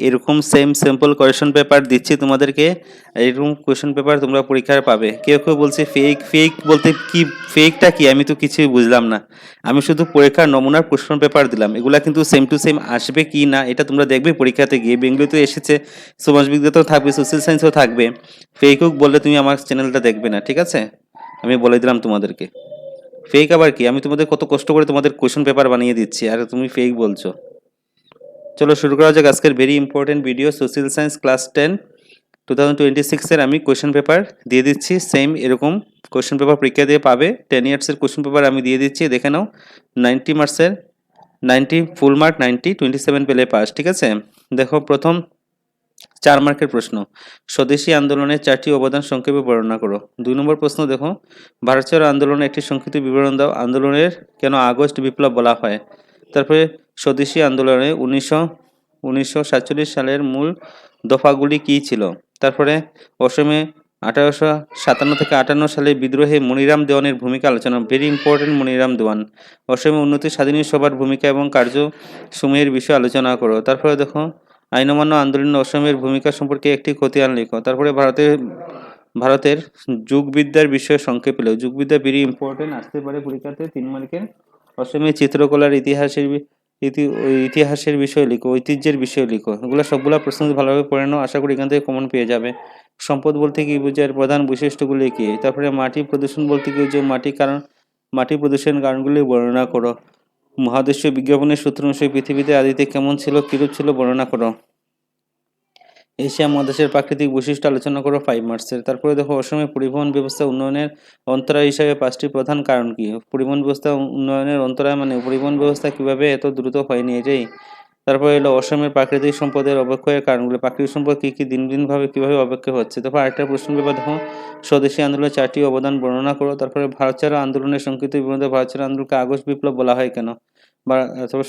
এরকম same simple question paper দিচ্ছি তোমাদেরকে, এরকম কোয়েশ্চন পেপার তোমরা পরীক্ষায় পাবে। কেউ কেউ বলছে ফেক, ফেক বলতে কি, ফেকটা কি আমি তো কিছুই বুঝলাম না। আমি শুধু পরীক্ষার নমুনার কোয়েশ্চন পেপার দিলাম, এগুলা কিন্তু সেম টু সেম আসবে কি না এটা তোমরা দেখবে পরীক্ষাতে গিয়ে। বেঙ্গলিতে এসেছে, সমাজবিজ্ঞানও থাকবে, সোশ্যাল সায়েন্সও থাকবে। ফেক হোক বললে তুমি আমার চ্যানেলটা দেখবে না, ঠিক আছে? আমি বলে দিলাম তোমাদেরকে। ফেক আবার কি, আমি তোমাদের কত কষ্ট করে তোমাদের কোয়েশ্চন পেপার বানিয়ে দিচ্ছি আর তুমি ফেক বলছো। চলো শুরু করা যাক আজকের very important video, social science class 10 2026 আমি কোয়েশ্চেন পেপার দিয়ে দিচ্ছি। সেম এরকম কোয়েশ্চেন পেপার পরীক্ষা দিয়ে পাবে। 10 ইয়ার্সের কোয়েশ্চেন পেপার আমি দিয়ে দিচ্ছি, দেখে নাও। 90 মার্কসের, 90 ফুল মার্ক, 90 27 পেলে পাস, ঠিক আছে? দেখো প্রথম 4 মার্কের প্রশ্ন, স্বদেশী আন্দোলনের 4টি অবদান সংক্ষেপে বর্ণনা করো। 2 নম্বর প্রশ্ন দেখো, ভারত ছাড়ো আন্দোলনের একটি সংক্ষিপ্ত বিবরণ দাও। আন্দোলনের কেন আগস্ট বিপ্লব বলা হয়? তারপরে স্বদেশী আন্দোলনে 1947 সালের মূল দফাগুলি কী ছিল? তারপরে অসমে 1857 থেকে 58 সালে বিদ্রোহে মনিরাম দেওয়ানের ভূমিকা আলোচনা, ভেরি ইম্পর্টেন্ট মনিরাম দেওয়ান। অসমে উন্নতি স্বাধীনী সভার ভূমিকা এবং কার্যসমূহের বিষয়ে আলোচনা করো। তারপরে দেখো আইন অমান্য আন্দোলনে অসমের ভূমিকা সম্পর্কে একটি খতিয়ান লিখো। তারপরে ভারতের যুগবিদ্যার বিষয়ে সংক্ষেপে লেখো। যুগবিদ্যা ভেরি ইম্পর্টেন্ট, আসতে পারে পরীক্ষাতে 3 মার্কের। অসমের চিত্রকলার ইতিহাসের বিষয়ে লিখো, ঐতিহ্যের বিষয়ে লিখো। এগুলো সবগুলা প্রশ্ন ভালোভাবে পড়ে নাও, আশা করি এখান থেকে কমন পেয়ে যাবে। সম্পদ বলতে কি বোঝায়, প্রধান বৈশিষ্ট্যগুলি কি? তারপরে মাটি প্রদূষণ বলতে কি বোঝায়, মাটি প্রদূষণের কারণগুলি বর্ণনা করো। মহাদেশীয় বিজ্ঞাপনের সূত্র অনুসারে পৃথিবীতে আদিতে কেমন ছিল, কিরূপ ছিল বর্ণনা করো। এশিয়া মহাদেশের প্রাকৃতিক বৈশিষ্ট্য আলোচনা করো 5 মার্কসের। তারপরে দেখো অসমের পরিবহন ব্যবস্থা উন্নয়নের অন্তরায় হিসাবে 5টি প্রধান কারণ কি? পরিবহন ব্যবস্থা উন্নয়নের অন্তরায় মানে পরিবহন ব্যবস্থা কিভাবে এত দ্রুত হয়নি এটাই। তারপরে হলো অসমের প্রাকৃতিক সম্পদের অবক্ষয়ের কারণগুলো, প্রাকৃতিক সম্পদ কী কী দিন দিনভাবে কীভাবে অবক্ষয় হচ্ছে। তারপর আরেকটা প্রশ্ন পেপার দেখো, স্বদেশী আন্দোলনের 4টি অবদান বর্ণনা করো। তারপরে ভারত ছাড়ো আন্দোলনের সংক্ষিপ্ত বিবরণ, ভারত ছাড়ো আন্দোলনকে আগস্ট বিপ্লব বলা হয় কেন? তারপর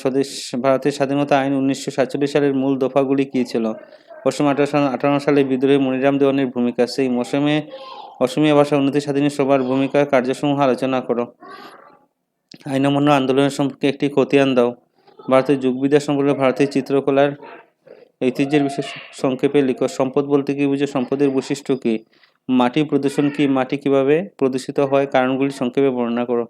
ভারতের স্বাধীনতা আইন 1947 সালের মূল দফাগুলি কী ছিল? অসমে 1858 সালে বিদ্রোহে মনিরাম দেওয়ানের ভূমিকা, সেই অসমীয়া ভাষা উন্নতি স্বাধীনী সভার ভূমিকা, কার্যসমূহ আলোচনা করো। আইন অমান্য আন্দোলনের সম্পর্কে একটি খতিয়ান দাও। ভারতের যুগবিদ্যা সম্পর্কে ভারতের চিত্রকলার ঐতিহ্যের বিষয়ে সংক্ষেপে লিখো। সম্পদ বলতে কি বুঝে, সম্পদের বৈশিষ্ট্য কি? মাটি প্রদূষণ কি, মাটি কিভাবে প্রদূষিত হয়, কারণগুলি সংক্ষেপে বর্ণনা করো।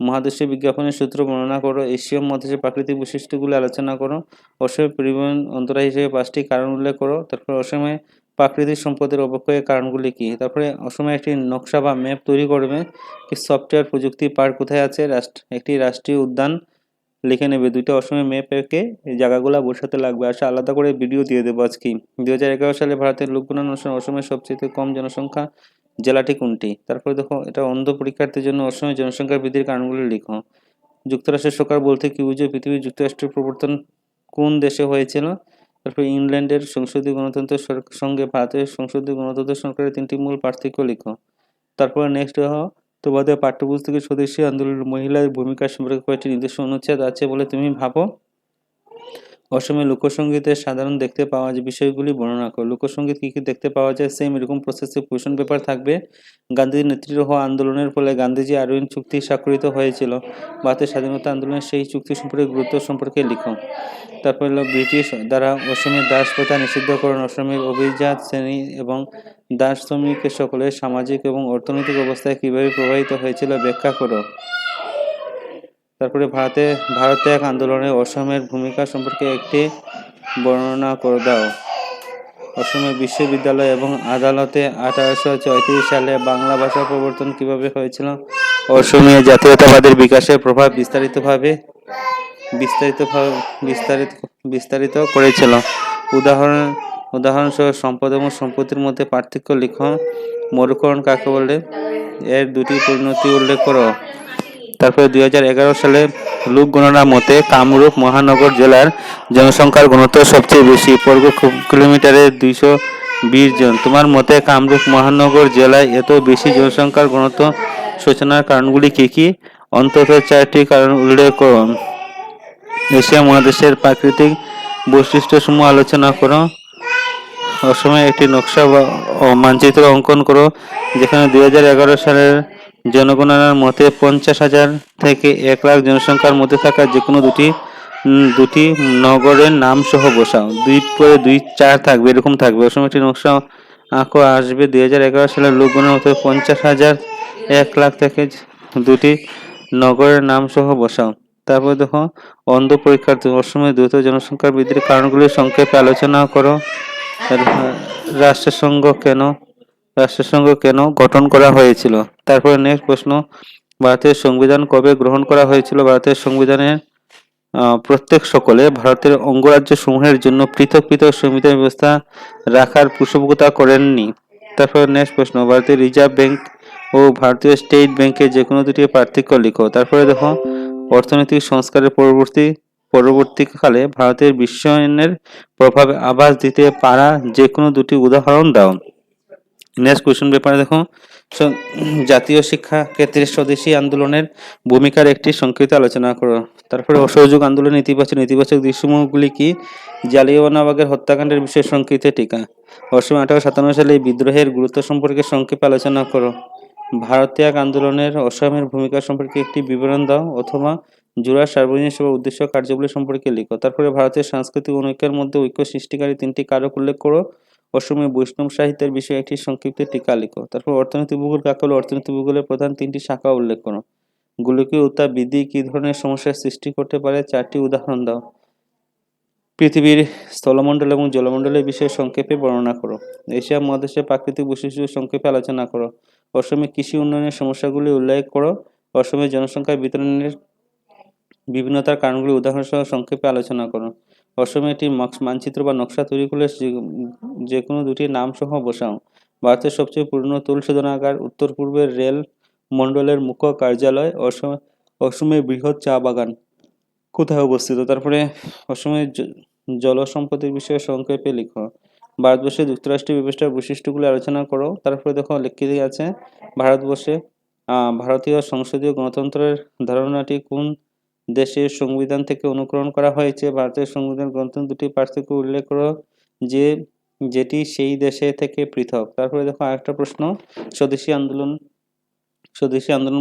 মহাদেশীয় বিজ্ঞাপনের সূত্র বর্ণনা করো। এশীয় মহাদেশের প্রাকৃতিক বৈশিষ্ট্যগুলি আলোচনা করো। অসমে পরিবহন অন্তরায় হিসেবে 5টি কারণ উল্লেখ করো। তারপর অসমে প্রাকৃতিক সম্পদের অবক্ষয়ের কারণগুলি কি? তারপরে অসমে একটি নকশা বা ম্যাপ তৈরি করবে। সফটওয়্যার প্রযুক্তি পার্ক কোথায় আছে? একটি রাষ্ট্রীয় উদ্যান লিখে নেবে। 2টা অসমে ম্যাপ এঁকে এই জায়গাগুলো বসাতে লাগবে। আলাদা করে ভিডিও দিয়ে দেবো আজকে। 2011 সালে ভারতের লোকগণনা অনুসারে অসমের সবচেয়ে কম জনসংখ্যা জেলাটি কোনটি? তারপরে দেখো এটা অন্ধ পরীক্ষার্থীর জন্য অসমের জনসংখ্যা বৃদ্ধির কারণগুলি লিখো। যুক্তরাষ্ট্রের সরকার বলতে কি বুঝে, পৃথিবীর যুক্তরাষ্ট্রের প্রবর্তন কোন দেশে হয়েছিল? তারপরে ইংল্যান্ডের সংসদীয় গণতন্ত্রের সঙ্গে ভারতের সংসদীয় গণতন্ত্র সরকারের 3টি মূল পার্থক্য লিখো। তারপরে নেক্সট দেখো, তোমাদের পাঠ্যপুস্তকে স্বদেশী আন্দোলনের মহিলার ভূমিকা সম্পর্কে কয়েকটি নির্দিষ্ট অনুচ্ছেদ আছে বলে তুমি ভাবো। অসমে লোকসঙ্গীতের সাধারণ দেখতে পাওয়া যে বিষয়গুলি বর্ণনা করো। লোকসঙ্গীত কী কী দেখতে পাওয়া যায়, সেম এরকম প্রসেসে কোয়েশ্চন পেপার থাকবে। গান্ধীজির নেতৃত্বে হওয়া আন্দোলনের ফলে গান্ধীজি আরউইন চুক্তি স্বাক্ষরিত হয়েছিল। ভারতের স্বাধীনতা আন্দোলনের সেই চুক্তি সম্পর্কে গুরুত্ব সম্পর্কে লিখো। তারপর হলো ব্রিটিশ দ্বারা অসমের দাস প্রথা নিষিদ্ধকরণ, অসমের অভিজাত শ্রেণী এবং দাস শ্রমিকের সকলের সামাজিক এবং অর্থনৈতিক অবস্থায় কীভাবে প্রভাবিত হয়েছিল ব্যাখ্যা করো। তারপরে ভারত ত্যাগ আন্দোলনে অসমের ভূমিকা সম্পর্কে একটি বর্ণনা করে দাও। অসমের বিশ্ববিদ্যালয় এবং আদালতে 1834 সালে বাংলা ভাষা প্রবর্তন কিভাবে হয়েছিল? অসমীয়া জাতীয়তাবাদের বিকাশের প্রভাব বিস্তারিত করেছিল। উদাহরণসহ সম্পদ এবং সম্পত্তির মধ্যে পার্থক্য লিখো। মরুকরণ কাকে বলে, এর 2টি পরিণতি উল্লেখ করো। তারপরে 2011 সালে লোক গণনা মতে কামরূপ মহানগর জেলার জনসংখ্যার ঘনত্ব সবচেয়ে বেশি, বর্গ কিলোমিটারে 220 জন। তোমার মতে কামরূপ মহানগর জেলায় এত বেশি জনসংখ্যার ঘনত্ব সূচনার কারণগুলি কি কি? অন্তত 4টি কারণ উল্লেখ করো। এশিয়া মহাদেশের প্রাকৃতিক বৈশিষ্ট্যসমূহ আলোচনা করো। অসমে একটি নকশা ও মানচিত্র অঙ্কন করো, যেখানে 2011 সালের জনগণনার মতে 50,000 থেকে 1 লাখ জনসংখ্যার মধ্যে থাকা যে কোনো 2টি দুটি নগরের নাম সহ বসাও। 2 পরে 2 4 থাকবে, এরকম থাকবে। অসময়ে একটি নকশা আঁকো। আসবে 2011 সালের লোকগণের মতো 50,000, 1 লাখ থেকে দুটি নগরের নাম সহ বসাও। তারপর দেখো অন্ধ পরীক্ষার্থী। অসময়ে দ্রুত জনসংখ্যা বৃদ্ধির কারণগুলি সংক্ষেপে আলোচনা করো। রাষ্ট্রসংঘ কেন রাষ্ট্রসংঘ কেন গঠন করা হয়েছিল? তারপরে নেক্সট প্রশ্ন, ভারতের সংবিধান কবে গ্রহণ করা হয়েছিল? ভারতের সংবিধানের প্রত্যেক সকলে ভারতের অঙ্গরাজ্য সমূহের জন্য পৃথক পৃথক সংবিধান ব্যবস্থা রাখার পোষকতা করেননি। তারপর নেক্সট প্রশ্ন, ভারতীয় রিজার্ভ ব্যাংক ও ভারতীয় স্টেট ব্যাংকের যে কোনো দুটি পার্থক্য লিখো। তারপরে দেখো অর্থনৈতিক সংস্কারের পরবর্তীকালে ভারতের বিশ্বায়নের প্রভাবে আভাস দিতে পারা যে কোনো দুটি উদাহরণ দাও। নেক্সট কোশ্চেন পেপারে দেখো জাতীয় শিক্ষা ক্ষেত্রে স্বদেশী আন্দোলনের ভূমিকার একটি সংক্ষিপ্ত আলোচনা করো। তারপরে অসহযোগ আন্দোলনের নেতিবাচক দৃশ্যসমূহগুলি কি? জালিয়ানওয়ালাবাগের হত্যাকাণ্ডের বিষয়ে সংক্ষিপ্ত টিকা। অসময়ে 1857 সালে এই বিদ্রোহের গুরুত্ব সম্পর্কে সংক্ষেপে আলোচনা করো। ভারত ত্যাগ আন্দোলনের অসমের ভূমিকা সম্পর্কে একটি বিবরণ দাও, অথবা জোড়া সার্বজনীন সেবা উদ্দেশ্য কার্যাবলী সম্পর্কে লিখো। তারপরে ভারতের সাংস্কৃতিক ঐক্যের মধ্যে ঐক্য সৃষ্টিকারী 3টি কারক উল্লেখ করো। অসমীয়া বৈষ্ণব সাহিত্যের বিষয়ে একটি সংক্ষিপ্ত টিকা লিখো। তারপর অর্থনীতি ভূগোল কাকে বলে? অর্থনীতি ভূগোলের প্রধান 3টি শাখা উল্লেখ করো। গোলকীয় উত্তাপ বৃদ্ধি কী ধরনের সমস্যার সৃষ্টি করতে পারে? 4টি উদাহরণ দাও। পৃথিবীর স্থলমণ্ডল এবং জলমণ্ডলের বিষয়ে সংক্ষেপে বর্ণনা করো। এশিয়া মহাদেশের প্রাকৃতিক বৈশিষ্ট্য সংক্ষেপে আলোচনা করো। অসমে কৃষি উন্নয়নের সমস্যাগুলি উল্লেখ করো। অসমে জনসংখ্যা বিতরণের বিভিন্নতার কারণগুলি উদাহরণসহ সংক্ষেপে আলোচনা করো। অসমে একটি মানচিত্র বা নকশা তৈরি করলে যে কোনো দুটি নাম সহ বসাও। ভারতের সবচেয়ে পুরনো তুল শোধনাগার, উত্তর পূর্বের রেল মন্ডলের মুখ্য কার্যালয়, অসমের বৃহৎ চা বাগান কোথায় অবস্থিত? তারপরে অসমের জল সম্পদের বিষয়ে সংক্ষেপে লিখো। ভারতবর্ষে যুক্তরাষ্ট্রীয় ব্যবস্থার বৈশিষ্ট্যগুলি আলোচনা করো। তারপরে দেখো লিখিত আছে ভারতবর্ষে ভারতীয় সংসদীয় গণতন্ত্রের ধারণাটি কোন দেশের সংবিধান থেকে অনুকরণ করা হয়েছে? ভারতের সংবিধান গ্রন্থ দুটি পার্থক্য উল্লেখ করো যেটি সেই দেশে থেকে পৃথক। তারপরে দেখো আরেকটা প্রশ্ন, স্বদেশী আন্দোলন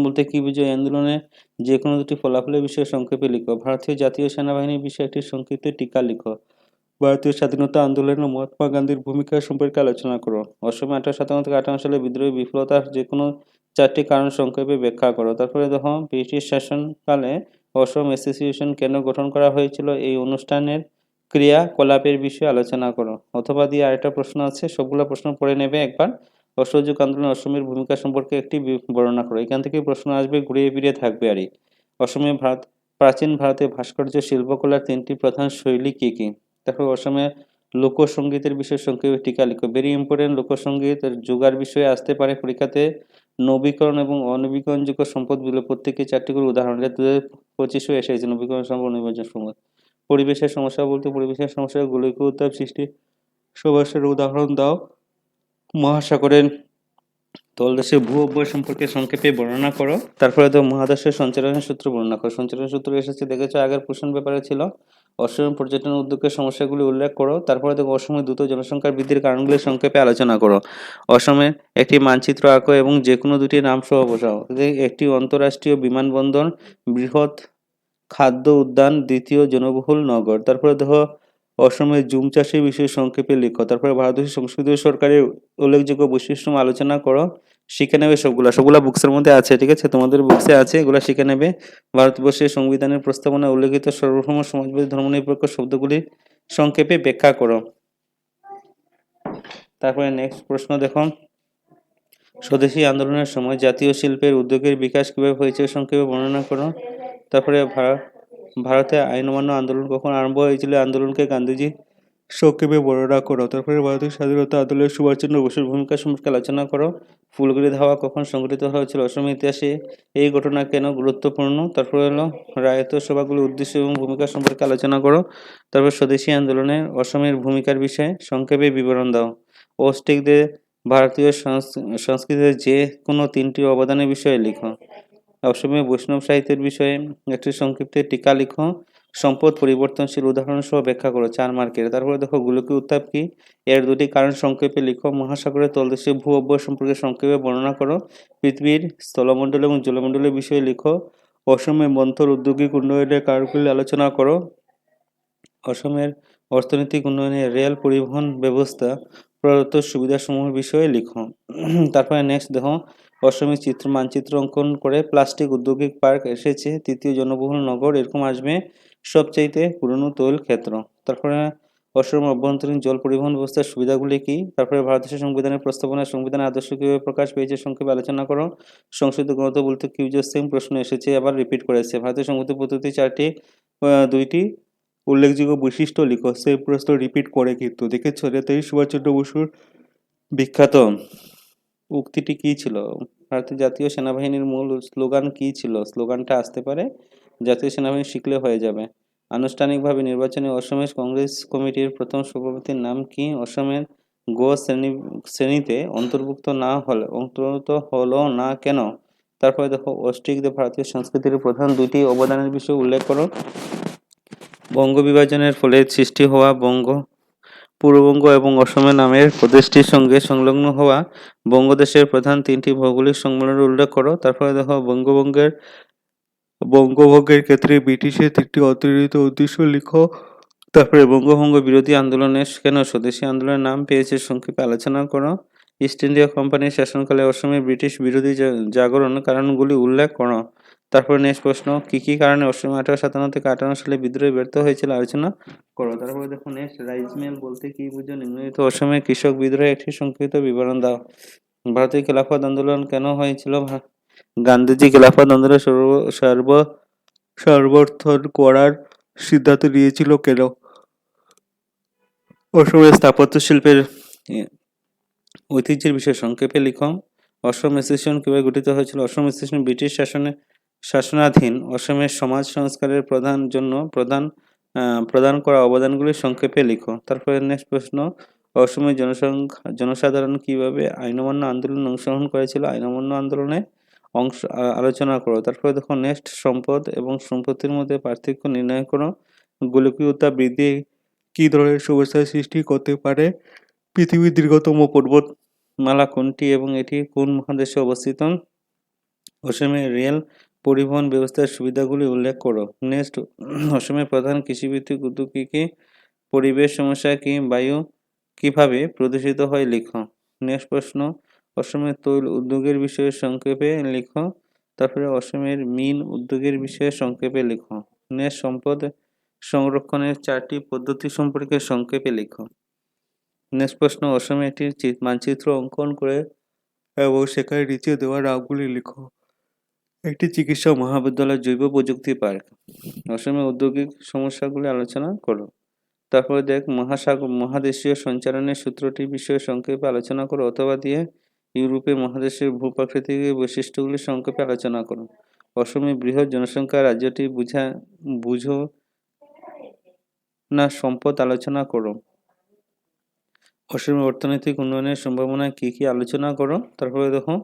বলতে কি বোঝায়? আন্দোলনে যে কোনো দুটি ফলাফলের বিষয়ে সংক্ষেপে লিখো। ভারতীয় জাতীয় সেনাবাহিনীর বিষয়ে একটি সংক্ষিপ্ত টিকা লিখো। ভারতীয় স্বাধীনতা আন্দোলনে মহাত্মা গান্ধীর ভূমিকা সম্পর্কে আলোচনা করো। অসমে 1857 থেকে 58 সালে বিদ্রোহী বিফলতার যে কোনো 4টি কারণ সংক্ষেপে ব্যাখ্যা করো। তারপরে দেখো ব্রিটিশ শাসনকালে অসম অ্যাসোসিয়েশন কেন গঠন করা হয়েছিল? এই অনুষ্ঠানের ক্রিয়াকলাপের বিষয়ে আলোচনা করো। অথবা দিয়ে আরেকটা প্রশ্ন আছে, সবগুলো প্রশ্ন পড়ে নেবে একবার। অসহযোগ আন্দোলনে অসমের ভূমিকা সম্পর্কে একটি বর্ণনা করো। এখান থেকে প্রশ্ন আসবে, ঘুরিয়ে ফিরিয়ে থাকবে আর কি। অসমে প্রাচীন ভারতের ভাস্কর্য শিল্পকলার 3টি প্রধান শৈলী কি কি? তারপর অসমে লোকসঙ্গীতের বিষয়ে সংক্ষেপে টিকা লিখো। ভেরি ইম্পর্টেন্ট, লোকসঙ্গীত যোগার বিষয়ে আসতে পারে পরীক্ষাতে। নবীকরণ এবং অনবীকরণযোগ্য সম্পদগুলো প্রত্যেকে 4টি করে উদাহরণ, 2025 এসেছে নবীকরণ সম্পদ নির্বাচন সম্পদ। পরিবেশের সমস্যা বলতে পরিবেশের সমস্যা গোলকীয় উত্তাপ সৃষ্টি সমস্যার উদাহরণ দাও। মহাসাগরের তলদেশে ভূ-অভ্যয় সম্পর্কে সংক্ষেপে বর্ণনা করো। তারপরে তো মহাদেশের সঞ্চালনের সূত্র বর্ণনা করো। সঞ্চালনের সূত্র এসেছে দেখেছো, আগের প্রশ্ন পেপারে ছিল। অসম পর্যটন উদ্যোগের সমস্যাগুলি উল্লেখ করো। তারপরে দেখো অসমে দ্রুত জনসংখ্যার বৃদ্ধির কারণগুলি সংক্ষেপে আলোচনা করো। অসমের একটি মানচিত্র আঁকো এবং যে কোনো দুটি নাম সহ বসাও। একটি অন্তরাষ্ট্রীয় বিমানবন্দর, বৃহৎ খাদ্য উদ্যান, দ্বিতীয় জনবহুল নগর। তারপরে দেখো অসমের জুম চাষের বিষয়ে সংক্ষেপে লিখো। তারপরে ভারতীয় সংস্কৃতি সরকারের উল্লেখযোগ্য বৈশিষ্ট্য আলোচনা করো। শিখে নেবে সবগুলা বুকসের মধ্যে আছে, ঠিক আছে, তোমাদের বুকসে আছে, এগুলা শিখে নেবে। ভারতবর্ষের সংবিধানের প্রস্তাবনায় উল্লেখিত সর্বভৌম সমাজবাদী ধর্মনিরপেক্ষ শব্দগুলি সংক্ষেপে ব্যাখ্যা করো। তারপরে নেক্সট প্রশ্ন দেখো, স্বদেশী আন্দোলনের সময় জাতীয় শিল্পের উদ্যোগের বিকাশ কিভাবে হয়েছে সংক্ষেপে বর্ণনা করো। তারপরে ভারতে আইন অমান্য আন্দোলন কখন আরম্ভ হয়েছিল? আন্দোলনকে গান্ধীজি সংক্ষেপে বর্ণনা করো। তারপরে ভারতের স্বাধীনতা আন্দোলনে সুভাষচন্দ্র বসুর ভূমিকা সম্পর্কে আলোচনা করো। ফুলগুলি ধাওয়া কখন সংঘটিত হয়েছিল? অসমের ইতিহাসে এই ঘটনা কেন গুরুত্বপূর্ণ? তারপরে হলো রায়ত সভাগুলির উদ্দেশ্য এবং ভূমিকা সম্পর্কে আলোচনা করো। তারপর স্বদেশী আন্দোলনে অসমের ভূমিকার বিষয়ে সংক্ষেপে বিবরণ দাও। অস্ট্রিকদের ভারতীয় সংস্কৃতিতে যে কোনো 3টি অবদানের বিষয়ে লিখো। অসমীয়া বৈষ্ণব সাহিত্যের বিষয়ে একটি সংক্ষিপ্ত টিকা লিখো। সম্পদ পরিবর্তনশীল উদাহরণ সহ ব্যাখ্যা করো, 4 মার্কের। তারপরে দেখো গোলকীয় উত্তাপ কি? এর দুটি কারণ সংক্ষেপে লিখো। মহাসাগরের তলদেশে ভূ অভ্যয় সম্পর্কে সংক্ষেপে বর্ণনা করো। পৃথিবীর স্থলমণ্ডল এবং জলমণ্ডলের বিষয়ে লিখো। অসমে মন্থর ঔদ্যোগিক উন্নয়নের কারণগুলি আলোচনা করো। অসমের অর্থনৈতিক উন্নয়নে রেল পরিবহন ব্যবস্থা প্রদত্ত সুবিধাসমূহের বিষয়ে লিখো। তারপরে নেক্সট দেখো, অসমের মানচিত্র অঙ্কন করে প্লাস্টিক ঔদ্যোগিক পার্ক এসেছে, তৃতীয় জনবহুল নগর এরকম আসবে, সবচাইতে পুরনো তৈল ক্ষেত্র। তারপরে অসমের অভ্যন্তরীণ জল পরিবহন ব্যবস্থার সুবিধাগুলি কি? তারপরে ভারতের সংবিধানের প্রস্তাবনা, সংবিধানের আদর্শ কীভাবে প্রকাশ পেয়েছে সংক্ষেপে আলোচনা করো। সংসদীয় গণতন্ত্র বলতে কি বুঝো? সেম প্রশ্ন এসেছে, আবার রিপিট করেছে। ভারতের সংবিধান পদ্ধতি চারটি, দুইটি উল্লেখযোগ্য বৈশিষ্ট্য লিখো। সেই প্রশ্ন রিপিট করে কিন্তু দেখেছো, নেতাজি সুভাষচন্দ্র বসুর বিখ্যাত উক্তিটি কি ছিল? ভারতের জাতীয় সেনাবাহিনীর মূল স্লোগান কি ছিল? স্লোগানটা আসতে পারে, জাতীয় সেনাবাহিনী শিখলে হয়ে যাবে। আনুষ্ঠানিকভাবে নির্বাচনে অসমের কংগ্রেস কমিটির প্রথম সভাপতির নাম কি? অসমের গো শ্রেণীতে অন্তর্ভুক্ত হলো না কেন? তারপরে দেখো, অস্ট্রিকদের ভারতীয় সংস্কৃতির প্রধান দুইটি অবদানের বিষয়ে উল্লেখ করো। বঙ্গ বিভাজনের ফলে সৃষ্টি হওয়া পূর্ববঙ্গ এবং অসমের নামের প্রদেশটির সঙ্গে সংলগ্ন হওয়া বঙ্গদেশের প্রধান তিনটি ভৌগোলিক সম্মেলনের উল্লেখ করো। তারপরে দেখো, বঙ্গভঙ্গের ক্ষেত্রে ব্রিটিশের তিনটি অন্তর্নিহিত উদ্দেশ্য লিখো। তারপরে বঙ্গভঙ্গ বিরোধী আন্দোলনে কেন স্বদেশী আন্দোলনের নাম পেয়েছে সংক্ষেপে আলোচনা করো। ইস্ট ইন্ডিয়া কোম্পানির শাসনকালে অসমে ব্রিটিশ বিরোধী জাগরণ কারণগুলি উল্লেখ করো। তারপরে নেক্সট প্রশ্ন, কি কি কারণে অসমে 1857 থেকে 58 সালে বিদ্রোহে ব্যর্থ হয়েছিল আলোচনা করো। তারপরে দেখো নেক্সট, রাইস মিল বলতে কি বুঝো? নিম্নলিখিত অসমে কৃষক বিদ্রোহের একটি সংক্ষিপ্ত বিবরণ দাও। ভারতীয় খেলাফত আন্দোলন কেন হয়েছিল? গান্ধীজি খেলাফত আন্দোলন সমর্থন করার সিদ্ধান্ত নিয়েছিল কেন? অসমের স্থাপত্য শিল্পের ঐতিহ্যের বিষয়ে সংক্ষেপে লিখো। অসম অ্যাসোসিয়েশন কিভাবে গঠিত হয়েছিল? অসম অ্যাসোসিয়েশন ব্রিটিশ শাসনাধীন অসমের সমাজ সংস্কারের প্রদান করা অবদানগুলি সংক্ষেপে লিখো। তারপরে নেক্সট প্রশ্ন, অসমের জনসাধারণ কিভাবে আইন অমান্য আন্দোলনে অংশগ্রহণ করেছিল? আইন অমান্য আন্দোলনে আলোচনা করো। তারপরে দেখো নেক্সট, সম্পদ এবং সম্পত্তির মধ্যে পার্থক্য নির্ণয় করো। গোলকীয়তা বৃদ্ধি কী ধরনের সমস্যার সৃষ্টি করতে পারে? পৃথিবীর দীর্ঘতম পর্বতমালা কোনটি এবং এটি কোন মহাদেশে অবস্থিত? অসমের রেল পরিবহন ব্যবস্থার সুবিধাগুলি উল্লেখ করো। নেক্সট, অসমের প্রধান কৃষিভিত্তিক উদ্যোগ কী কী? পরিবেশ সমস্যা কি? বায়ু কিভাবে প্রদূষিত হয় লিখো। নেক্সট প্রশ্ন, অসমের তৈল উদ্যোগের বিষয়ে সংক্ষেপে লিখো। তারপরে অসমের মিন উদ্যোগের বিষয়ে সংক্ষেপে লিখো। নেক্সট, সম্পদ সংরক্ষণের 4টি পদ্ধতি সম্পর্কে সংক্ষেপে লিখো। নেক্সট প্রশ্ন, অসমে একটি মানচিত্র অঙ্কন করে এবং সেখানে নিচে দেওয়া নামগুলি লিখো। একটি চিকিৎসা মহাবিদ্যালয়, জৈব প্রযুক্তি পার্ক। অসমে ঔদ্যোগিক সমস্যাগুলি আলোচনা করো। তারপরে দেখ, মহাদেশীয় সঞ্চালনের সূত্রটির বিষয়ে সংক্ষেপে আলোচনা করো অথবা দিয়ে ইউরোপে মহাদেশের ভূপ্রাকৃতিক বৈশিষ্ট্যগুলি সংক্ষেপে আলোচনা করো। অসমে বৃহৎ জনসংখ্যা রাজ্যটি বুঝো না সম্পদ আলোচনা করো। অসমের অর্থনৈতিক উন্নয়নের সম্ভাবনা কি কি আলোচনা করো। তারপরে দেখো,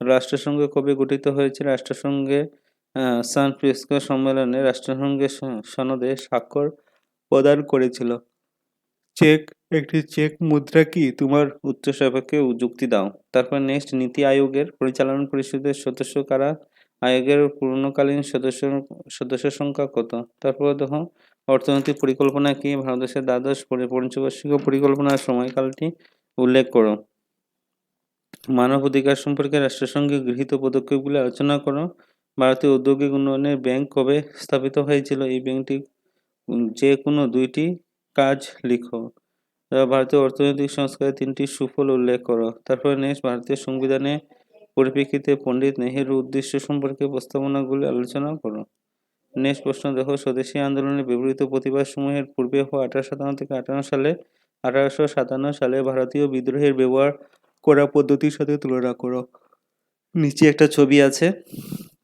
রাষ্ট্রসংঘ কবে গঠিত হয়েছে? রাষ্ট্রসংঘে সান ফ্রান্সিসকো সম্মেলনে রাষ্ট্রসংঘের সনদে স্বাক্ষর প্রদান করেছিল। একটি চেক মুদ্রা কি? তোমার উত্তর সাপেক্ষে যুক্তি দাও। তারপর নেক্সট, নীতি আয়োগের পরিচালনা পরিষদের সদস্য কারা? আয়োগের পূর্ণকালীন সদস্য সংখ্যা কত? তারপর দেখো, অর্থনৈতিক পরিকল্পনা কি? ভারতবর্ষের দ্বাদশ পঞ্চবার্ষিক পরিকল্পনার সময়কালটি উল্লেখ করো। মানব অধিকার সম্পর্কে রাষ্ট্রসংঘে গৃহীত পদক্ষেপগুলি আলোচনা করো। ভারতীয় ঔদ্যোগিক উন্নয়নের ব্যাংক কবে স্থাপিত হয়েছিল? এই ব্যাংকটি যে কোনো দুইটি কাজ লিখো। ভারতীয় অর্থনৈতিক সংস্কারের 3টি সুফল উল্লেখ করো। তারপরে নেক্সট, ভারতীয় সংবিধানে পরিপ্রেক্ষিতে পণ্ডিত নেহেরুর উদ্দেশ্য সম্পর্কে প্রস্তাবনাগুলি আলোচনা করো। নেক্সট প্রশ্ন দেখো, স্বদেশী আন্দোলনে ব্যবহৃত প্রতিবাদসমূহের পূর্বে হওয়া 1857 থেকে 1857 সালে ভারতীয় বিদ্রোহের ব্যবহার করা পদ্ধতির সাথে তুলনা করো। নিচে একটা ছবি আছে,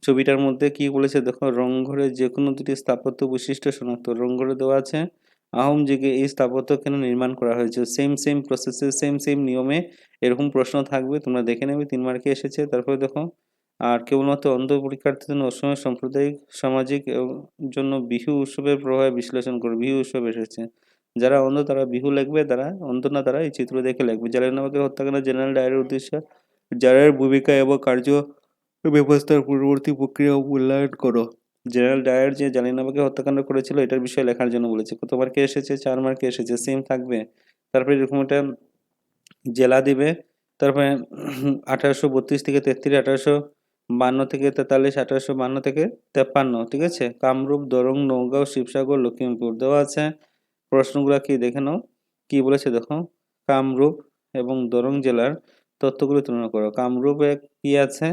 ছবিটার মধ্যে কি বলেছে দেখো, রংঘরের যে কোনো দুটি স্থাপত্য বৈশিষ্ট্য শনাক্ত। রংঘরে দেওয়া আছে, আহোম যুগে এই স্থাপত্য কেন নির্মাণ করা হয়েছে? সেম প্রসেসে সেম নিয়মে এরকম প্রশ্ন থাকবে, তোমরা দেখে নেবে, 3 মার্কে এসেছে। তারপরে দেখো, আর কেবলমাত্র অন্ধ পরীক্ষার্থীর জন্য অসমের সাম্প্রদায়িক সামাজিক জন্য বিহু উৎসবের প্রভাব বিশ্লেষণ করো। বিহু উৎসব এসেছে, যারা অন্ধ তারা বিহু লিখবে, যারা অন্ধ না তারা এই চিত্র দেখে লিখবে। জালিয়ানওয়ালাবাগের হত্যাকাণ্ড জেনারেল ডায়ারের উদ্দেশ্য, যারার ভূমিকা এবং কার্য ব্যবস্থার পূর্ববর্তী প্রক্রিয়া মূল্যায়ন করো। জেনারেল ডায়ার যে জালিয়ানবাগে হত্যাকাণ্ড করেছিল এটার বিষয়ে লেখার জন্য বলেছে। কত মার্কে এসেছে? ৪ মার্কে এসেছে। সেম থাকবে। তারপরে এরকম একটা জেলা দিবে। তারপরে ১৮৩২ থেকে ৩৩, ১৮৫২ থেকে ৪৩, ১৮৫২ থেকে ৫৩, ঠিক আছে? কামরূপ, দরং, নওগাঁ, শিবসাগর, লখিমপুর দেওয়া আছে। প্রশ্নগুলা কি দেখে নাও। কি বলেছে দেখো? কামরূপ এবং দরং জেলার তথ্যগুলো তুলনা করো। কামরূপে কি আছে?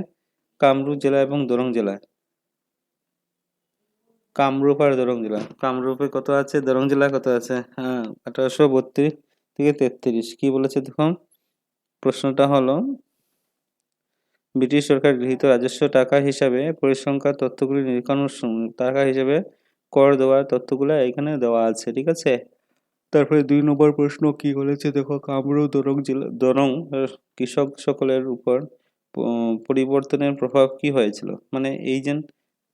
কামরূপ জেলা এবং দরং জেলা। কামরূপ আর দরং জেলা। কামরূপে কত আছে? দরং জেলায় কত আছে? হ্যাঁ, ১৮৩২ থেকে ৩৩। কি বলেছে দেখো? প্রশ্নটা হলো ব্রিটিশ সরকার গৃহীত রাজস্ব টাকা হিসাবে পরিসংখ্যান তথ্যগুলি নিরীক্ষণ টাকা হিসেবে কর দেওয়ার তথ্যগুলা এখানে দেওয়া আছে, ঠিক আছে? তারপরে ২ নম্বর প্রশ্ন কি বলেছে দেখো? কামরূপ দরং জেলা দরং কৃষক সকলের উপর পরিবর্তনের প্রভাব কি হয়েছিল? মানে এই যে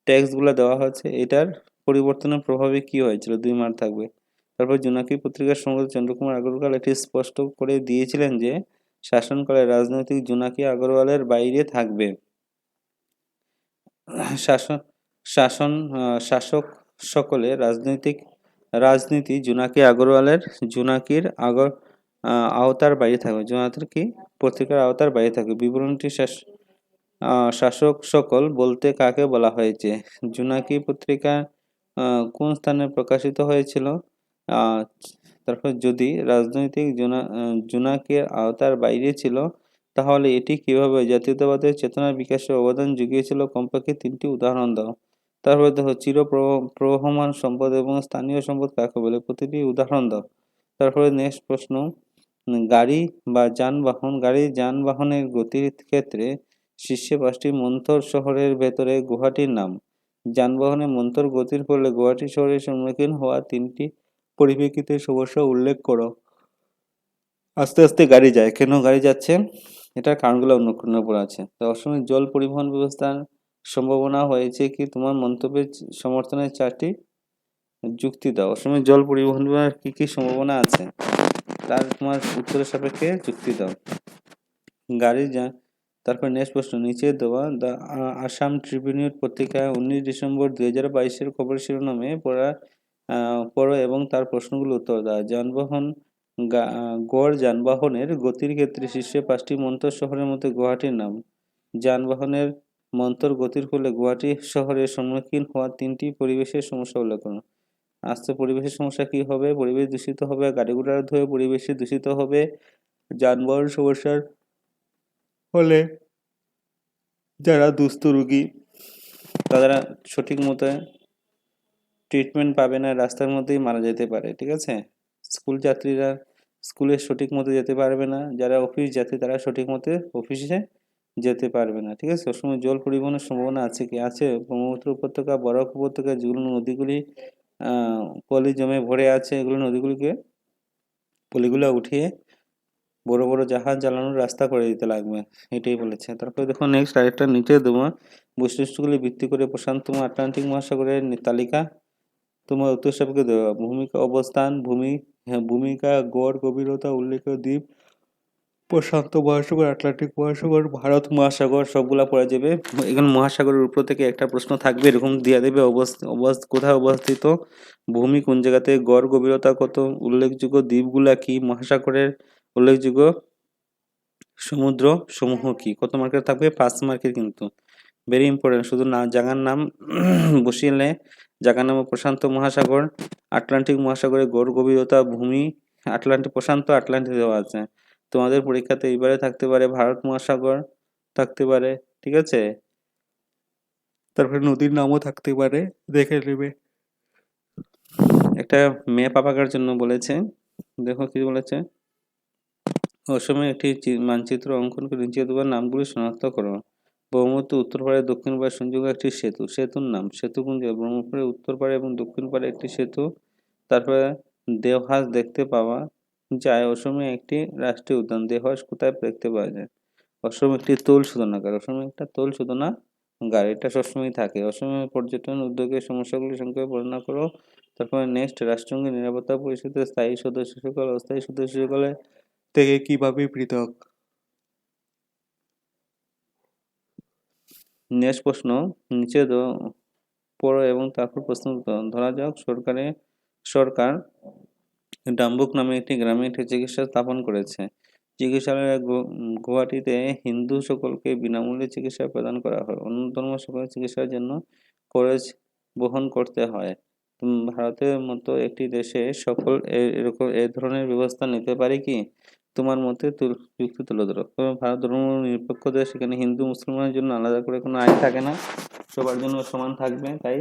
ট্যাক্সগুলা দেওয়া হচ্ছে এটার পরিবর্তনের প্রভাবে কি হয়েছিল? ২ মার্ক থাকবে। তারপর জোনাকি পত্রিকার সম্পাদক চন্দ্রকুমার আগরওয়াল এটি স্পষ্ট করে দিয়েছিলেন যে শাসনকালে রাজনৈতিক জোনাকি আগরওয়ালের বাইরে থাকবে। শাসন শাসন শাসক সকলে রাজনীতি জোনাকির আওতার বাইরে থাকবে। জোনাকির কি? পত্রিকার আওতার বাইরে থাকবে। বিবরণটি শাসক সকল বলতে কাকে বলা হয়েছে? জোনাকি পত্রিকা কোন স্থানে প্রকাশিত হয়েছিল? আ তারপর যদি রাজনৈতিক জোনাকির আওতার বাইরে ছিল, তাহলে এটি কিভাবে জাতীয়তাবাদের চেতনার বিকাশে অবদান জুগিয়েছিল? কমপক্ষে ৩ টি উদাহরণ দাও। তারপরে দেখো প্রবহমান সম্পদ এবং স্থানীয় সম্পদ কাকে বলে? প্রতিটি উদাহরণ দাও। তারপরে নেক্সট প্রশ্ন, গাড়ি যানবাহনের গতির ক্ষেত্রে শীর্ষে ৫ টি মন্থর শহরের ভেতরে গুহাটির নাম। যানবাহনে মন্থর গতির ফলে গুয়াহাটি শহরের সম্মুখীন হওয়া ৩ টি পরিপ্রেক্ষিতের সমস্যা উল্লেখ করো। আস্তে, আস্তে গাড়ি যায়। কেন গাড়ি যাচ্ছে? এটার কারণগুলো অন্য উপর আছে। তো অসময়ে জল পরিবহন ব্যবস্থার সম্ভাবনা হয়েছে কি? তোমার মন্তব্যের সমর্থনে ৪ টি যুক্তি দাও। অসময়ে জল পরিবহন কি, কি সম্ভাবনা আছে? তার তোমার উত্তরের সাপেক্ষে যুক্তি দাও। গাড়ি যা তারপর নেক্সট প্রশ্ন, নিচে দেওয়া দ্য আসাম ট্রিবিউন পত্রিকায় ১৯ ডিসেম্বর ২০২২ এর খবর শিরোনামে পড়ো এবং তার প্রশ্নগুলোর উত্তর দাও। গড় যানবাহনের গতির ক্ষেত্রে শীর্ষে ৫ টি মন্থর শহরের মধ্যে গুয়াহাটির নাম। যানবাহনের মন্থর গতির ফলে গুয়াহাটি শহরের সম্মুখীন হওয়া ৩ টি পরিবেশের সমস্যা উল্লেখ করো। আচ্ছা, পরিবেশের সমস্যা কি হবে? পরিবেশ দূষিত হবে, গাড়ি-ঘোড়ার ধুয়ে পরিবেশ দূষিত হবে, যানবাহন সমস্যার ফলে যারা দুস্থ রোগী তারা সঠিক মতো ট্রিটমেন্ট পাবে না, রাস্তার মধ্যেই মারা যেতে পারে, ঠিক আছে? স্কুল যাত্রীরা স্কুলে সঠিক মতো যেতে পারবে না, যারা অফিস যাত্রী তারা সঠিক মতো অফিসে যেতে পারবে না, ঠিক আছে? সবসময় জল পরিবহনের সম্ভাবনা আছে কি? আছে। ব্রহ্মপুত্র উপত্যকা, বরাক উপত্যকা যেগুলো নদীগুলি পলি জমে ভরে আছে, এগুলো নদীগুলিকে পলিগুলা উঠিয়ে বড়, বড় জাহাজ চালানোর রাস্তা করে দিতে লাগবে। এটাই বলেছে। তারপরে দেখো নেক্সট আরেকটা নিচে দেওয়া বৈশিষ্ট্যগুলি ভিত্তি করে প্রশান্ত আটলান্টিক মহাসাগরের তালিকা তোমার উত্তর সাপেক্ষে দেওয়া। ভূমিকা, অবস্থান, ভূমিকা, গড় গভীরতা, উল্লেখ্য দ্বীপ, প্রশান্ত মহাসাগর, আটলান্টিক মহাসাগর, ভারত মহাসাগর সবগুলা পড়ে যাবে। এখানে মহাসাগরের উপর থেকে একটা প্রশ্ন থাকবে, এরকম দিয়ে দেবে কোথায় অবস্থিত, ভূমি কোন জায়গাতে, গড় গভীরতা কত, উল্লেখযোগ্য দ্বীপগুলা কি, মহাসাগরের উল্লেখযোগ্য সমুদ্র সমূহ কি। কত মার্কের থাকবে? ৫ মার্কের কিন্তু। Very important. শুধু জায়গার নাম বসিয়ে জায়গার নাম প্রশান্ত মহাসাগর, আটলান্টিক মহাসাগরের গড় গভীরতা, ভূমি, প্রশান্ত আটলান্টিক দেওয়া আছে। তোমাদের পরীক্ষাতে এইবারে থাকতে পারে ভারত মহাসাগর থাকতে পারে, ঠিক আছে? তারপরে নদীর নামও থাকতে পারে, দেখে নেবে। একটা ম্যাপ আঁকার জন্য বলেছে। দেখো কি বলেছে? অসময়ে একটি মানচিত্র অঙ্কন করে নিচে দেওয়া নামগুলি শনাক্ত করো। ব্রহ্মপুত্র উত্তর পাড়ে দক্ষিণ পাড়ে সংযোগ একটি সেতু। সেতুর নাম। সেতু কোন জায়গায়? ব্রহ্মপুত্রের উত্তর পাড়ে এবং দক্ষিণ পাড়ে একটি সেতু। তারপরে দেওহাঁস দেখতে পাওয়া যায়। অসমে একটি রাষ্ট্রীয় উদ্যান। দেওহাঁস কোথায় দেখতে পাওয়া যায়? অসম একটি তৈল শোধনাগার। অসমে একটা তৈল শোধনাগার, এটা সবসময় থাকে। অসমে পর্যটন উদ্যোগের সমস্যাগুলি সংক্ষেপে বর্ণনা করো। তারপরে নেক্সট, রাষ্ট্রসংঘের নিরাপত্তা পরিষদের স্থায়ী সদস্য সকল অস্থায়ী সদস্য সকলের থেকে কিভাবে পৃথক? নেক্সট প্রশ্ন, নিচে পড়ো এবং তারপর প্রশ্ন উত্তর ধরা যাক সরকার ডাম্বুক নামে একটি গ্রামে একটি চিকিৎসা স্থাপন করেছে। চিকিৎসালয়ে গুয়াহাটিতে হিন্দু সকলকে বিনামূল্যে চিকিৎসা প্রদান করা হয়। অন্য ধর্ম সকলের চিকিৎসার জন্য খরচ বহন করতে হয়। ভারতের মতো একটি দেশে সকল এরকম এ ধরনের ব্যবস্থা নিতে পারে কি? তোমার মতে যুক্তি তুলে ধরো। কারণ ভারত ধর্মনিরপেক্ষ দেশ, এখানে হিন্দু মুসলমানের জন্য আলাদা করে কোনো আইন থাকে না, সবার জন্য সমান থাকবে। তাই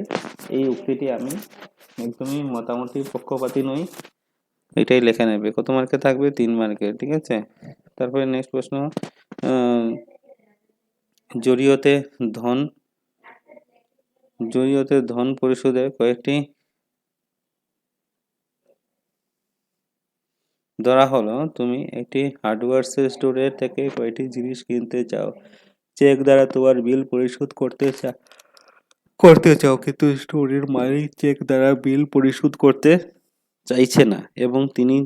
এই উক্তিটি আমি একদমই মোটামুটি পক্ষপাতী নই, এটাই লেখা নেবে। কত মার্কে থাকবে? 3 মার্কের। ঠিক আছে, তারপরে নেক্সট প্রশ্ন, জরিয়তে ধন পরিশোধের কয়েকটি ধরা হলো, তুমি একটি হার্ডওয়্যার স্টোরের থেকে কয়েকটি জিনিস কিনতে চাও, চেক দ্বারা তোমার বিল পরিশোধ করতে চাও, কিন্তু স্টোরের মালিক চেক দ্বারা বিল পরিশোধ করতে চাইছে না এবং তিনি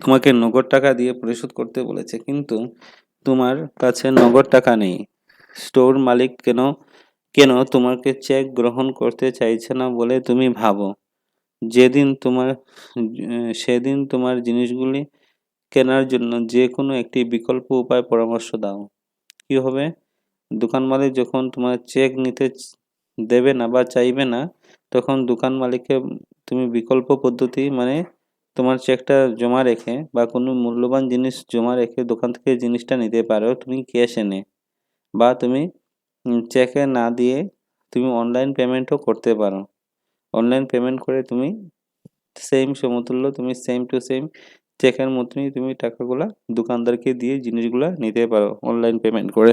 তোমাকে নগদ টাকা দিয়ে পরিশোধ করতে বলেছে, কিন্তু তোমার কাছে নগদ টাকা নেই। স্টোর মালিক কেন তোমাকে চেক গ্রহণ করতে চাইছে না বলে তুমি ভাবো? সেদিন তোমার জিনিসগুলি কেনার জন্য যে কোনো একটি বিকল্প উপায় পরামর্শ দাও। কি হবে? দোকান মালিক যখন তোমার চেক নিতে দেবে না বা চাইবে না, তখন দোকান মালিককে তুমি বিকল্প পদ্ধতি, মানে তোমার চেকটা জমা রেখে বা কোনো মূল্যবান জিনিস জমা রেখে দোকান থেকে জিনিসটা নিতে পারো তুমি ক্যাশ এনে, বা তুমি চেকে না দিয়ে তুমি অনলাইন পেমেন্টও করতে পারো। অনলাইন পেমেন্ট করে তুমি সমতুল্য, তুমি সেম টু সেম চেকের মতনই তুমি টাকাগুলা দোকানদারকে দিয়ে জিনিসগুলা নিতে পারো অনলাইন পেমেন্ট করে।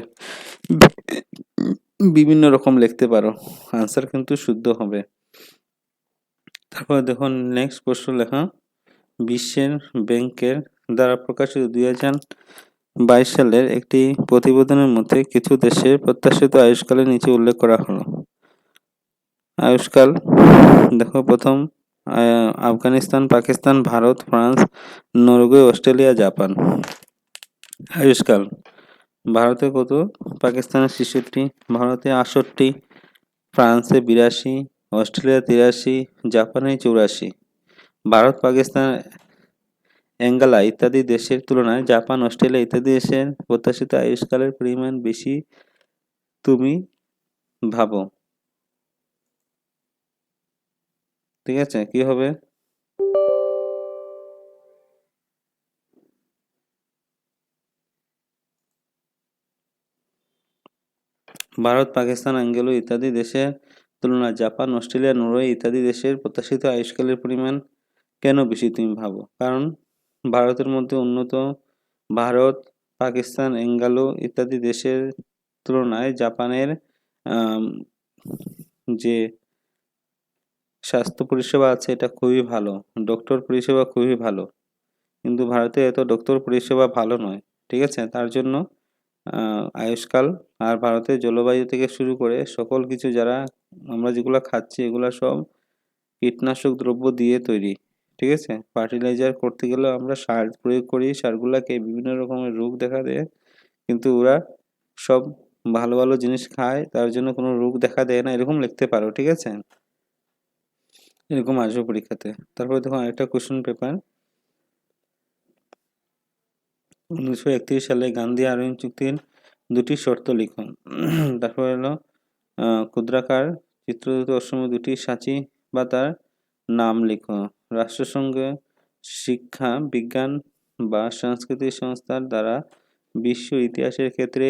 বিভিন্ন রকম লিখতে পারো, আনসার কিন্তু শুদ্ধ হবে। তারপর দেখুন নেক্সট প্রশ্ন লেখা, বিশ্বের ব্যাংকের দ্বারা প্রকাশিত 2022 সালের একটি প্রতিবেদনের মধ্যে কিছু দেশের প্রত্যাশিত আয়ুষ্কালের নিচে উল্লেখ করা হলো। আয়ুষ্কাল দেখো, প্রথম Afghanistan, Pakistan, Bharat, France, Norway, Australia, Japan. আয়ুষ্কাল ভারতে কত? পাকিস্তানে 66, ভারতে 68, ফ্রান্সে 82, অস্ট্রেলিয়া 83, জাপানে 84। ভারত, পাকিস্তান, অ্যাঙ্গোলা ইত্যাদি দেশের তুলনায় জাপান, অস্ট্রেলিয়া ইত্যাদি দেশের প্রত্যাশিত আয়ুষ্কালের পরিমাণ বেশি তুমি ভাবো। ঠিক আছে, কি হবে? ভারত, পাকিস্তান, অ্যাঙ্গোলা ইত্যাদি দেশের তুলনায় জাপান, অস্ট্রেলিয়া, নরওয়ে ইত্যাদি দেশের প্রত্যাশিত আয়ুষ্কালের পরিমাণ কেন বেশি তুমি ভাবো? কারণ ভারতের মধ্যে ভারত, পাকিস্তান, অ্যাঙ্গোলা ইত্যাদি দেশের তুলনায় জাপানের যে স্বাস্থ্য পরিষেবা আছে এটা খুবই ভালো, ডক্টর পরিষেবা খুবই ভালো, কিন্তু ভারতে এত ডক্টর পরিষেবা ভালো নয়। ঠিক আছে, তার জন্য আয়ুষ্কাল। আর ভারতের জলবায়ু থেকে শুরু করে সকল কিছু, যারা আমরা যেগুলো খাচ্ছি এগুলো সব কীটনাশক দ্রব্য দিয়ে তৈরি। ঠিক আছে, ফার্টিলাইজার করতে গেলেও আমরা সার প্রয়োগ করি, সারগুলাকে বিভিন্ন রকমের রোগ দেখা দেয়, কিন্তু ওরা সব ভালো ভালো জিনিস খায়, তার জন্য কোনো রোগ দেখা দেয় না, এরকম লিখতে পারো। ঠিক আছে, এরকম আসবে পরীক্ষাতে। তারপরে দেখো আরেকটা কোশ্চেন পেপার, 1931 সালে গান্ধী আরোহণ চুক্তির দুটি শর্ত লিখুন। তারপর হলো ক্ষুদ্রাকার চিত্রদূত অসময়ে দুটি সাঁচি বা তার নাম লিখো। রাষ্ট্রসংঘ শিক্ষা, বিজ্ঞান বা সাংস্কৃতিক সংস্থার দ্বারা বিশ্ব ইতিহাসের ক্ষেত্রে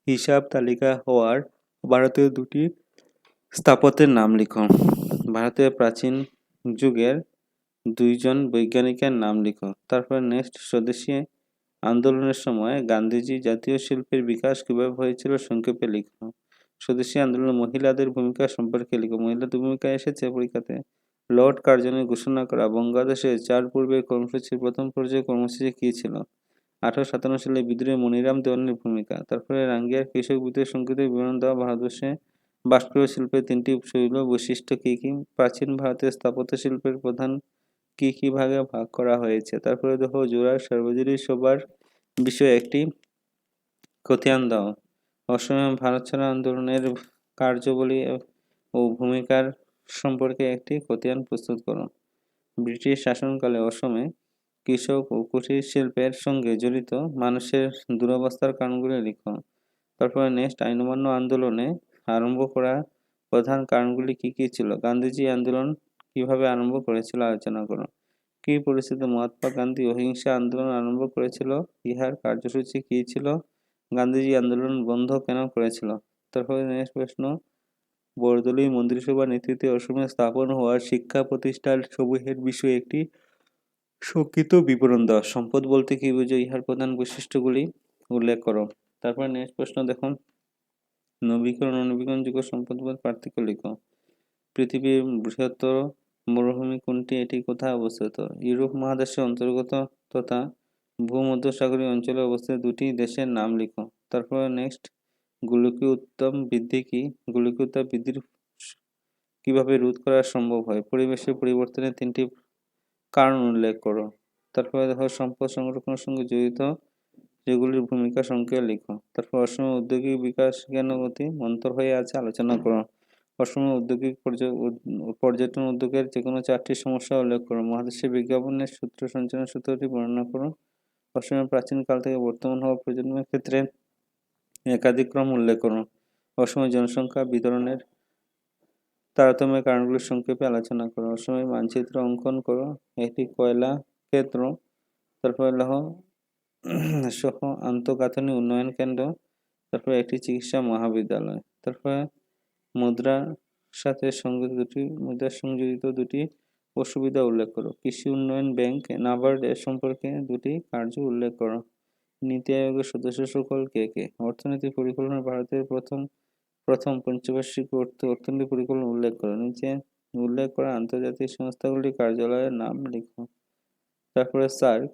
হিসাব তালিকা হওয়ার ভারতীয় দুটি স্থাপত্যের নাম লিখো। ভারতের প্রাচীন যুগের দুইজন বৈজ্ঞানিকের নাম লিখো। তারপর নেক্সট, স্বদেশী আন্দোলনের সময় গান্ধীজি জাতীয় শিল্পের বিকাশ কিভাবে হয়েছিল সংক্ষেপে লিখো। স্বদেশী আন্দোলনে মহিলাদের ভূমিকা সম্পর্কে লিখো। মহিলাদের ভূমিকা এসেছে পরীক্ষাতে। লর্ড কার্জনের ঘোষণা করা বঙ্গলাদেশে চার পূর্বের কর্মসূচির প্রথম পর্যায়ে কর্মসূচি কী ছিল? 1857 সালে বিদ্রোহে মনিরাম দেওয়ানের ভূমিকা। তারপরে রাঙ্গিয়ার কৃষক বিদ্রোহের সংক্ষিপ্ত বিবরণ দেওয়া। ভারতবর্ষে ভাস্কর্য শিল্পের তিনটি শৈল বৈশিষ্ট্য কী কী? প্রাচীন ভারতের স্থাপত্য শিল্পের প্রধান কী কী ভাগে ভাগ করা হয়েছে? তারপরে দেখো জোড়ার সার্বজনীন সভার বিষয়ে একটি খতিয়ান দাও। অসময়ে ভারত ছাড়ো আন্দোলনের কার্যাবলী ও ভূমিকার সম্পর্কে একটি খতিয়ান প্রস্তুত করো। ব্রিটিশ শাসনকালে অসমে কৃষক ও কুটির শিল্পের সঙ্গে জড়িত মানুষের দুরবস্থার কারণগুলি লিখো। তারপরে নেক্সট, আইন অমান্য আন্দোলনে আরম্ভ করা প্রধান কারণগুলি কি কি ছিল? গান্ধীজি আন্দোলন কিভাবে আরম্ভ করেছিল আলোচনা করো। কী পরিস্থিতিতে মহাত্মা গান্ধী অহিংসা আন্দোলন আরম্ভ করেছিল? ইহার কার্যসূচি কী ছিল? গান্ধীজি আন্দোলন বন্ধ কেন করেছিল? তারপরে নেক্সট প্রশ্ন, বরদলৈ মন্ত্রিসভার নেতৃত্বে অসমে স্থাপন হওয়া শিক্ষা প্রতিষ্ঠান সমূহের বিষয়ে একটি সংক্ষিপ্ত বিবরণ দাও। সম্পদ বলতে কি বুঝো? ইহার প্রধান বৈশিষ্ট্যগুলি উল্লেখ করো। তারপরে নেক্সট প্রশ্ন দেখো, নবীকরণ অনবীকরণযোগ্য সম্পদ পার্থক্য লিখো। পৃথিবীর বৃহত্তর মরুভূমি কোনটি? এটি কোথায় অবস্থিত? ইউরোপ মহাদেশের অন্তর্গত তথা ভূমধ্যসাগরীয় অঞ্চলে অবস্থিত দুটি দেশের নাম লিখো। তারপরে নেক্সট, গোলকীয় উত্তাপ বৃদ্ধি কি? গোলকীয় উত্তাপ বৃদ্ধির কিভাবে রোধ করা সম্ভব হয়? পরিবেশের পরিবর্তনের তিনটি কারণ উল্লেখ করো। তারপরে দেখো, সম্পদ সংরক্ষণের সঙ্গে জড়িত যেগুলির ভূমিকা সংখ্যা লিখো। তারপর অসমের ঔদ্যোগিক বিকাশ কেন অতি মন্থর হয়ে আছে আলোচনা করো। অসমের ঔদ্যোগিক পর্যটন উদ্যোগের যে কোনো চারটি সমস্যা উল্লেখ করো। মহাদেশের বিজ্ঞাপনের সূত্র সঞ্চালনের সূত্রটি বর্ণনা করো। অসমের প্রাচীনকাল থেকে বর্তমান হওয়া প্রজন্মের ক্ষেত্রে একাধিক ক্রম উল্লেখ করো। অসমের জনসংখ্যা বিতরণের তারতম্যের কারণগুলি সংক্ষেপে আলোচনা করো। অসমের মানচিত্র অঙ্কন করো। একটি কয়লা ক্ষেত্র, তারপরে সহ আন্তঃগাঁথনি উন্নয়ন কেন্দ্র, তারপরে একটি চিকিৎসা মহাবিদ্যালয়। তারপরে মুদ্রার সংযোজিত দুটি অসুবিধা উল্লেখ করো। কৃষি উন্নয়ন ব্যাংক নাবার্ড এর সম্পর্কে দুটি কার্য উল্লেখ করো। নীতি আয়োগের সদস্য সকল কে কে? অর্থনৈতিক পরিকল্পনা ভারতের প্রথম পঞ্চবার্ষিক অর্থনৈতিক পরিকল্পনা উল্লেখ করো। নিচে উল্লেখ করা আন্তর্জাতিক সংস্থাগুলির কার্যালয়ের নাম লিখো। তারপরে সার্ক,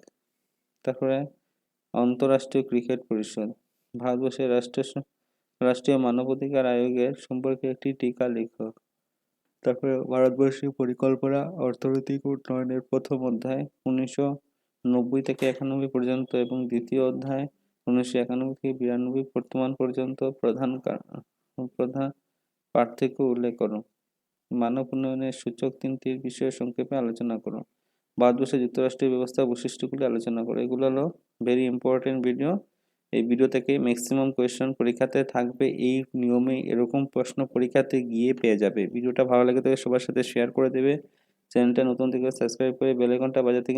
তারপরে আন্তঃরাষ্ট্রীয় ক্রিকেট পরিষদ, ভারতবর্ষের রাষ্ট্রীয় মানবাধিকার আয়োগের সম্পর্কে একটি টিকা লিখো। তারপরে ভারতবর্ষীয় পরিকল্পনা অর্থনৈতিক উন্নয়নের প্রথম অধ্যায় 1990 থেকে 91 পর্যন্ত এবং দ্বিতীয় অধ্যায় 1991 থেকে 92 বর্তমান পর্যন্ত প্রধান পার্থক্য উল্লেখ করো। মানব উন্নয়নের সূচক তিনটির বিষয়ে সংক্ষেপে আলোচনা করো। ভারতবর্ষের যুক্তরাষ্ট্রীয় ব্যবস্থা বৈশিষ্ট্যগুলি আলোচনা করো। এগুলো হলো ভেরি ইম্পর্টেন্ট ভিডিও। এই ভিডিও থেকে ম্যাক্সিমাম কোয়েশ্চেন পরীক্ষাতে থাকবে, এই নিয়মে এরকম প্রশ্ন পরীক্ষাতে গিয়ে পেয়ে যাবে। ভিডিওটা ভালো লাগে তাহলে সবার সাথে শেয়ার করে দেবে। চ্যানেলটা নতুন থেকে সাবস্ক্রাইব করে বেল আইকনটা বাজাতে